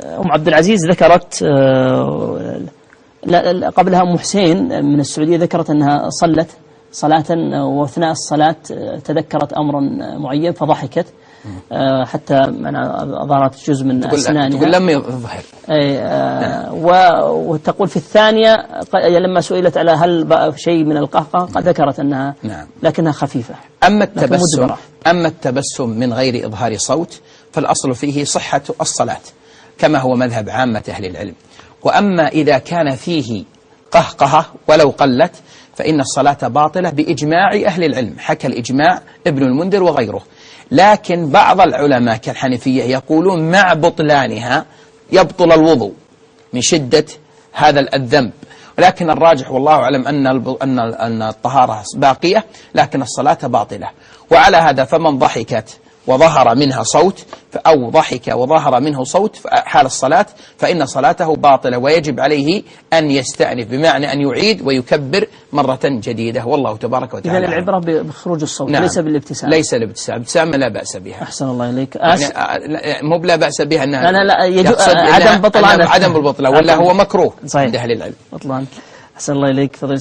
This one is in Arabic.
أم عبد العزيز ذكرت قبلها أم حسين من السعودية ذكرت أنها صلت صلاة وأثناء الصلاة تذكرت أمرا معين فضحكت حتى ظهرت جزء من أسنانها. تقول لم يظهر. وتقول في الثانية لما سئلت على هل شيء من القهقه ذكرت أنها لكنها خفيفة. أما التبسم من غير إظهار صوت فالأصل فيه صحة الصلاة كما هو مذهب عامة أهل العلم. وأما إذا كان فيه قهقهة ولو قلت فإن الصلاة باطلة بإجماع أهل العلم، حكى الإجماع ابن المنذر وغيره. لكن بعض العلماء كالحنفية يقولون مع بطلانها يبطل الوضوء من شدة هذا الذنب، ولكن الراجح والله أعلم أن الطهارة باقية لكن الصلاة باطلة. وعلى هذا فمن ضحكت وظهر منها صوت أو ضحك وظهر منه صوت حال الصلاة فإن صلاته باطلة ويجب عليه أن يستأنف، بمعنى أن يعيد ويكبر مرة جديدة. والله تبارك وتعالى. إذن العبرة بخروج الصوت. نعم. ليس بالابتسام. ليس الابتسام، الابتسام لا بأس بها. أحسن الله إليك. مو لا بأس بها أنها لا عدم بطلان، عدم البطلان ولا هو مكروه عند أهل العلم. بطلان. أحسن الله إليك فضيلة